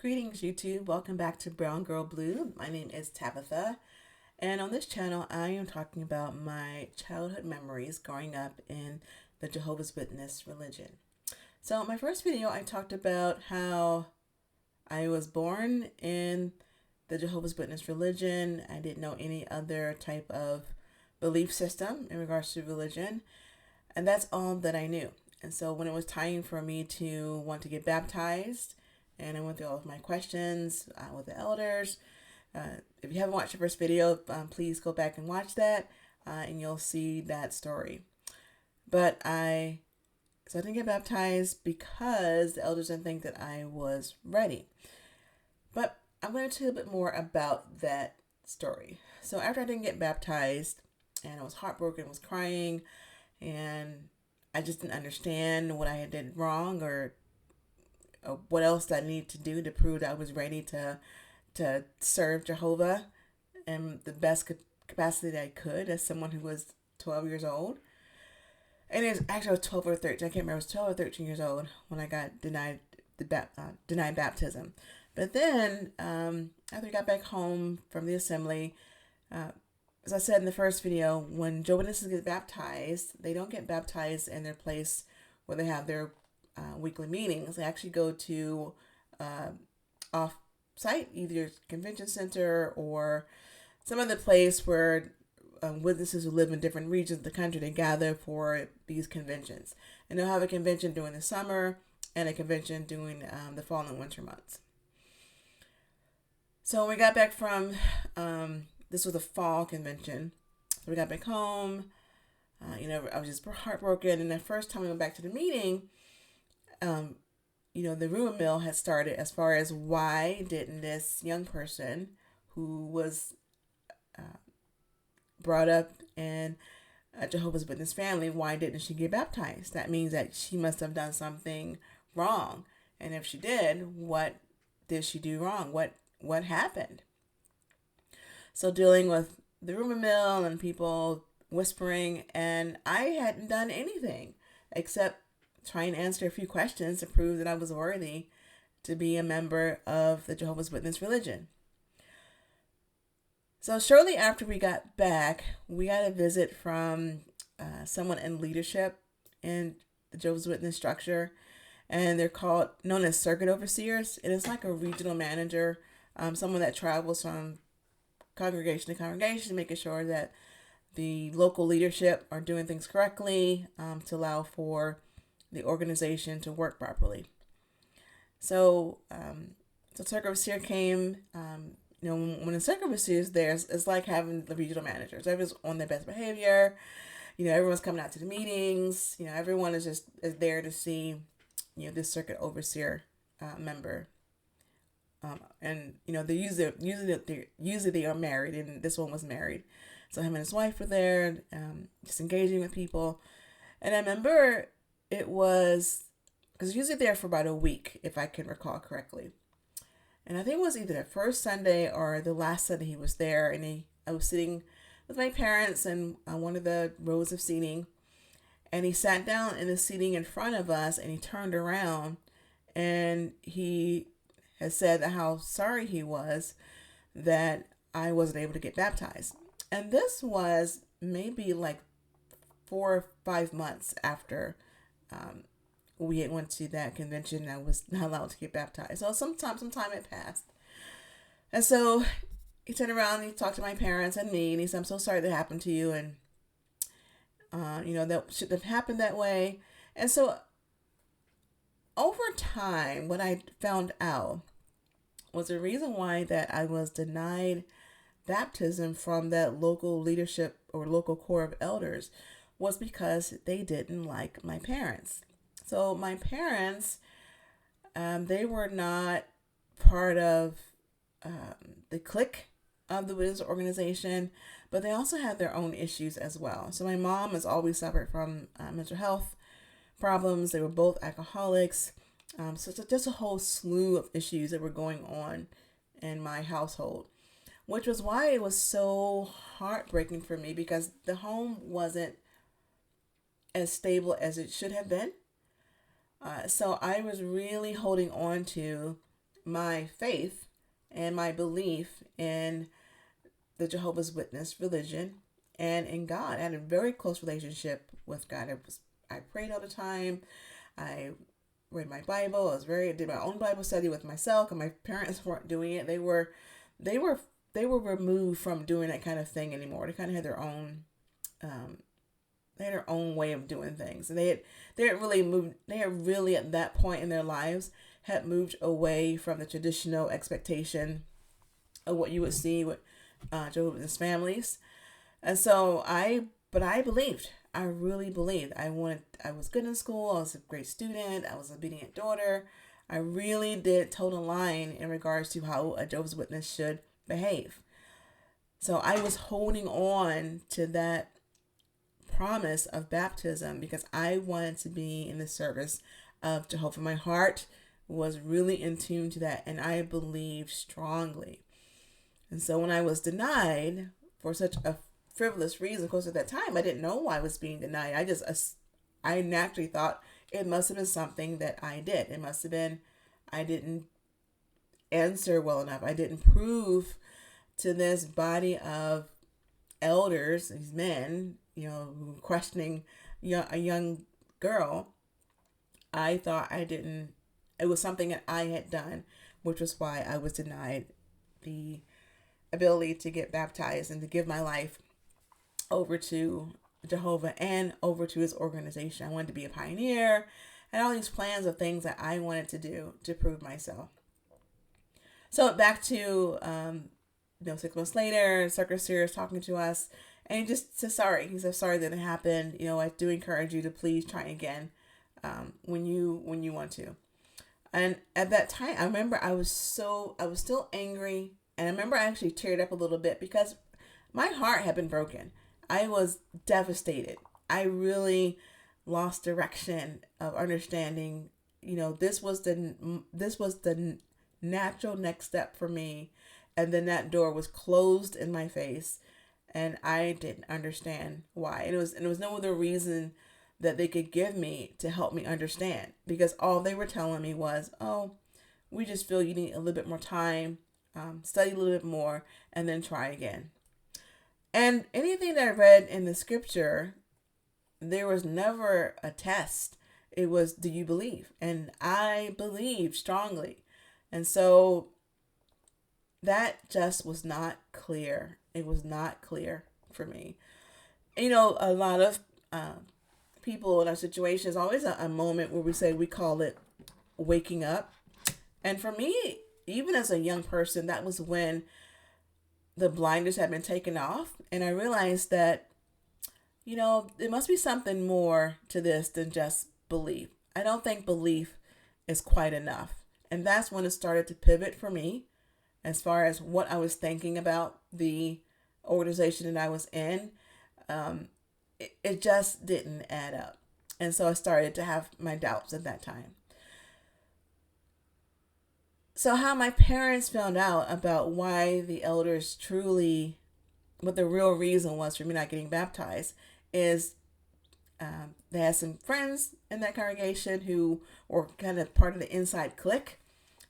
Greetings YouTube, welcome back to Brown Girl Blue. My name is Tabitha, and on this channel I am talking about my childhood memories growing up in the Jehovah's Witness religion. So in my first video I talked about how I was born in the Jehovah's Witness religion. I didn't know any other type of belief system in regards to religion, and that's all that I knew. And so when it was time for me to want to get baptized, and I went through all of my questions with the elders. If you haven't watched the first video, please go back and watch that, and you'll see that story. So I didn't get baptized because the elders didn't think that I was ready. But I'm going to tell you a bit more about that story. So after I didn't get baptized, and I was heartbroken, was crying, and I just didn't understand what I had did wrong or what else I needed to do to prove that I was ready to serve Jehovah in the best capacity that I could as someone who was 12 years old. And it was actually I was 12 or 13. I can't remember. I was 12 or 13 years old when I got denied baptism. But then after I got back home from the assembly, as I said in the first video, when Jehovah's Witnesses get baptized, they don't get baptized in their place where they have their weekly meetings. They actually go to off-site, either convention center or some other place where witnesses who live in different regions of the country, they gather for these conventions. And they'll have a convention during the summer and a convention during the fall and winter months. So when we got back from, this was a fall convention, so we got back home, I was just heartbroken. And the first time we went back to the meeting, the rumor mill had started as far as why didn't this young person who was brought up in a Jehovah's Witness family, why didn't she get baptized? That means that she must have done something wrong. And if she did, what did she do wrong? What happened? So dealing with the rumor mill and people whispering, and I hadn't done anything except try and answer a few questions to prove that I was worthy to be a member of the Jehovah's Witness religion. So shortly after we got back, we got a visit from someone in leadership in the Jehovah's Witness structure, and they're known as circuit overseers. It is like a regional manager, someone that travels from congregation to congregation, making sure that the local leadership are doing things correctly to allow for the organization to work properly. So, circuit overseer came. When the circuit overseer is there, it's like having the regional managers. Everyone's on their best behavior. Everyone's coming out to the meetings. Everyone is there to see, this circuit overseer member. And they usually they are married, and this one was married. So him and his wife were there, just engaging with people. And I remember it was, because usually there for about a week, if I can recall correctly. And I think it was either the first Sunday or the last Sunday he was there. And I was sitting with my parents in one of the rows of seating. And he sat down in the seating in front of us, and he turned around and he had said how sorry he was that I wasn't able to get baptized. And this was maybe like 4 or 5 months after we had went to that convention and I was not allowed to get baptized. So some time had passed. And so he turned around and he talked to my parents and me, and he said, "I'm so sorry that happened to you, and that shouldn't have happened that way." And so over time, what I found out was the reason why that I was denied baptism from that local leadership or local core of elders was because they didn't like my parents. So my parents, they were not part of the clique of the Witness organization, but they also had their own issues as well. So my mom has always suffered from mental health problems. They were both alcoholics. So it's just a whole slew of issues that were going on in my household, which was why it was so heartbreaking for me, because the home wasn't as stable as it should have been. So I was really holding on to my faith and my belief in the Jehovah's Witness religion and in God. I had a very close relationship with God. I prayed all the time. I read my Bible. I did my own Bible study with myself, and my parents weren't doing it. They were removed from doing that kind of thing anymore. They kind of had their own, way of doing things, and they had really moved. They had really at that point in their lives had moved away from the traditional expectation of what you would see with Jehovah's Witness families. And so I believed. I really believed. I was good in school. I was a great student. I was an obedient daughter. I really did toe the line in regards to how a Jehovah's Witness should behave. So I was holding on to that promise of baptism because I wanted to be in the service of Jehovah. My heart was really in tune to that, and I believed strongly. And so when I was denied for such a frivolous reason, of course, at that time, I didn't know why I was being denied. I naturally thought it must have been something that I did. It must have been, I didn't answer well enough. I didn't prove to this body of elders, these men, questioning a young girl. I thought it was something that I had done, which was why I was denied the ability to get baptized and to give my life over to Jehovah and over to his organization. I wanted to be a pioneer and all these plans of things that I wanted to do to prove myself. So back to, 6 months later, Circus Seer is talking to us and he just says sorry. He says sorry that it happened. I do encourage you to please try again when you want to. And at that time, I remember I was still angry. And I remember I actually teared up a little bit because my heart had been broken. I was devastated. I really lost direction of understanding, this was the natural next step for me. And then that door was closed in my face and I didn't understand why. And it was no other reason that they could give me to help me understand, because all they were telling me was, oh, we just feel you need a little bit more time, study a little bit more, and then try again. And anything that I read in the scripture, there was never a test. It was, do you believe? And I believed strongly. And so that just was not clear. It was not clear for me. A lot of people in our situation is always a moment where we call it waking up. And for me, even as a young person, that was when the blinders had been taken off. And I realized that, there must be something more to this than just belief. I don't think belief is quite enough. And that's when it started to pivot for me as far as what I was thinking about the organization that I was in. It just didn't add up. And so I started to have my doubts at that time. So how my parents found out about why the elders what the real reason was for me not getting baptized is they had some friends in that congregation who were kind of part of the inside clique.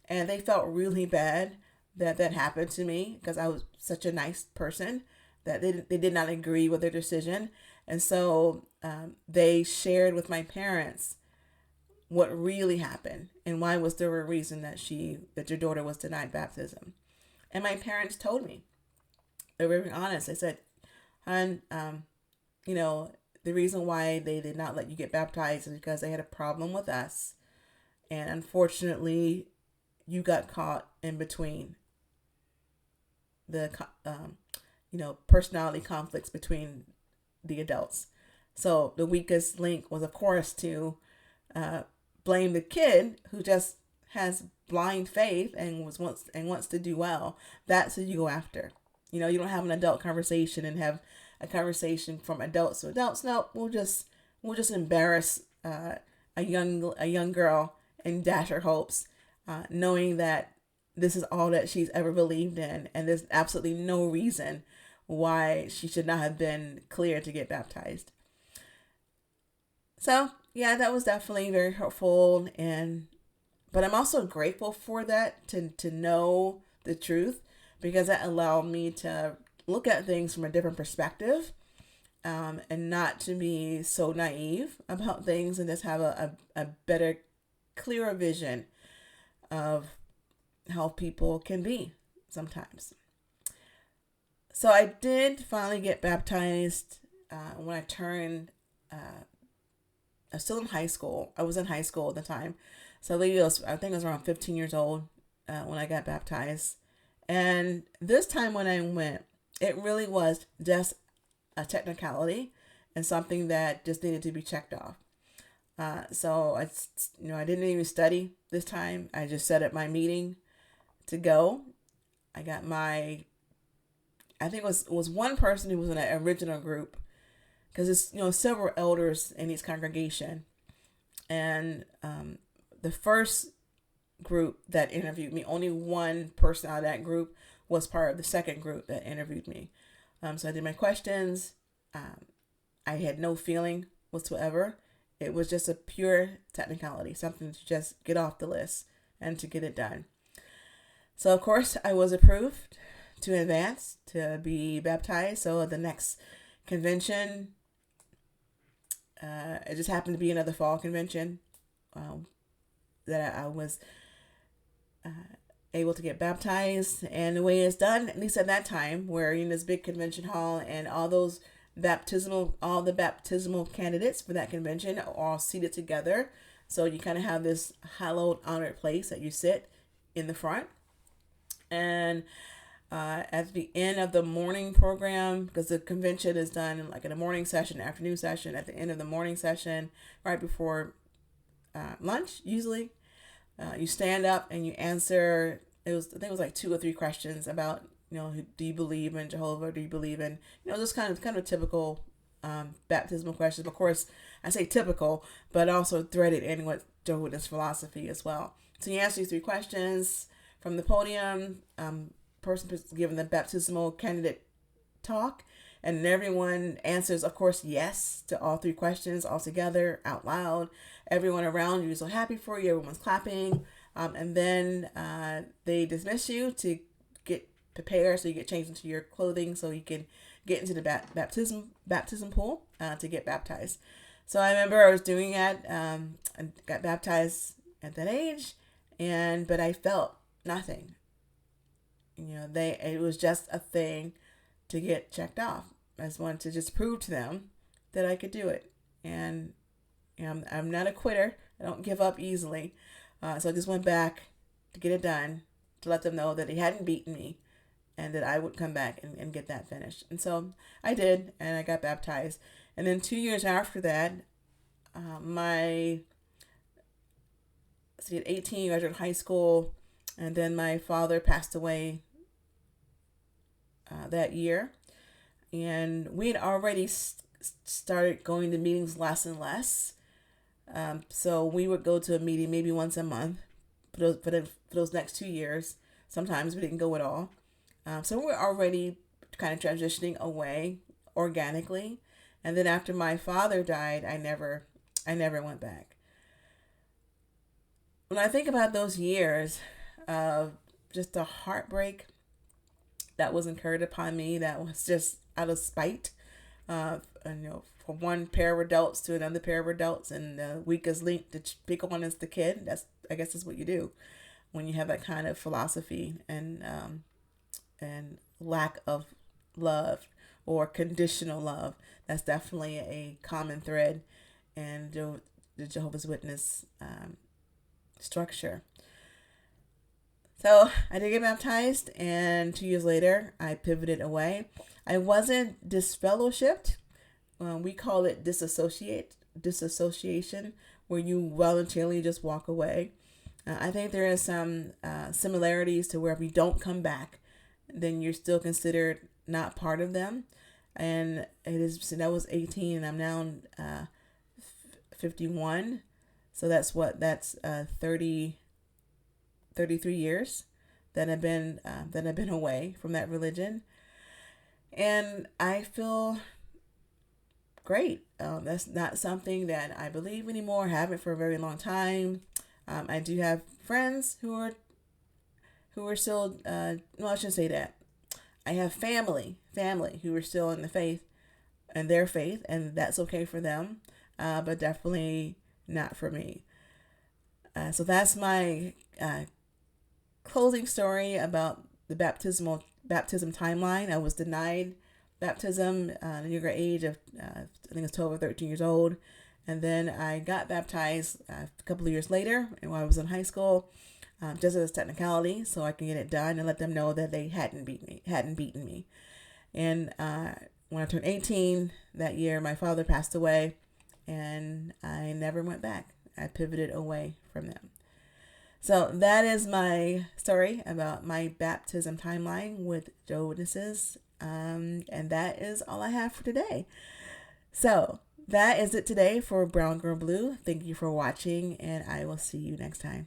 And they felt really bad that happened to me because I was such a nice person that they did not agree with their decision. And so they shared with my parents what really happened and why was there a reason that your daughter was denied baptism. And my parents told me, they were very honest. They said, hon, the reason why they did not let you get baptized is because they had a problem with us. And unfortunately, you got caught in between the, personality conflicts between the adults. So the weakest link was, of course, to blame the kid who just has blind faith and wants to do well. That's who you go after. You don't have an adult conversation and have a conversation from adults to adults. No, we'll just embarrass a young girl and dash her hopes, knowing that this is all that she's ever believed in, and there's absolutely no reason why she should not have been cleared to get baptized. So yeah, that was definitely very hurtful, and But I'm also grateful for that, to know the truth, because that allowed me to look at things from a different perspective, and not to be so naive about things, and just have a better, clearer vision of how people can be sometimes. So I did finally get baptized when I turned. I was still in high school. I was in high school at the time, so I think I was around 15 years old when I got baptized. And this time when I went, it really was just a technicality and something that just needed to be checked off. So I didn't even study this time. I just set up my meeting to go. I got my, I think it was one person who was in an original group, because it's several elders in each congregation, and the first group that interviewed me, only one person out of that group was part of the second group that interviewed me. So I did my questions. I had no feeling whatsoever. It was just a pure technicality, something to just get off the list and to get it done. So of course I was approved to advance to be baptized. So the next convention, it just happened to be another fall convention that I was able to get baptized. And the way it's done, at least at that time, where you're in this big convention hall, and all the baptismal candidates for that convention are all seated together. So you kind of have this hallowed, honored place that you sit in the front. And at the end of the morning program, because the convention is done like in a morning session, afternoon session, at the end of the morning session, right before lunch, usually, you stand up and you answer. I think it was like 2 or 3 questions about, do you believe in Jehovah? Do you believe in, just kind of typical baptismal questions. Of course, I say typical, but also threaded in with Jehovah's philosophy as well. So you answer these 3 questions from the podium. Person given the baptismal candidate talk, and everyone answers, of course, yes to all 3 questions all together out loud. Everyone around you is so happy for you. Everyone's clapping, and then they dismiss you to get prepared, so you get changed into your clothing so you can get into the baptism pool to get baptized. So I remember I was doing that. I got baptized at that age, but I felt nothing. It was just a thing to get checked off. I just wanted to just prove to them that I could do it. And I'm not a quitter. I don't give up easily. So I just went back to get it done, to let them know that they hadn't beaten me, and that I would come back and get that finished. And so I did, and I got baptized. And then 2 years after that, at 18, I graduated high school, and then my father passed away that year. And we had already started going to meetings less and less. So we would go to a meeting maybe once a month for those next 2 years. Sometimes we didn't go at all. So we're already kind of transitioning away organically. And then after my father died, I never went back. When I think about those years of just the heartbreak that was incurred upon me, that was just out of spite, from one pair of adults to another pair of adults, and the weakest link to pick on is the kid. I guess that's what you do when you have that kind of philosophy and lack of love or conditional love. That's definitely a common thread in the Jehovah's Witness structure. So I did get baptized, and 2 years later, I pivoted away. I wasn't disfellowshipped. We call it disassociation, where you voluntarily just walk away. I think there is some similarities to where if you don't come back, then you're still considered not part of them. And that was 18, and I'm now 51. So that's 33 years that I've been away from that religion, and I feel great. That's not something that I believe anymore. I haven't for a very long time. I do have friends who are still, well, I shouldn't say that. I have family who are still in the faith and their faith, and that's okay for them, but definitely not for me. So that's my closing story about the baptism timeline. I was denied baptism at a younger age of, I think it's 12 or 13 years old. And then I got baptized a couple of years later when I was in high school, just as a technicality, so I can get it done and let them know that they hadn't beaten me. And when I turned 18 that year, my father passed away, and I never went back. I pivoted away from them. So that is my story about my baptism timeline with Jehovah's Witnesses. And that is all I have for today. So that is it today for Brown Girl Blue. Thank you for watching, and I will see you next time.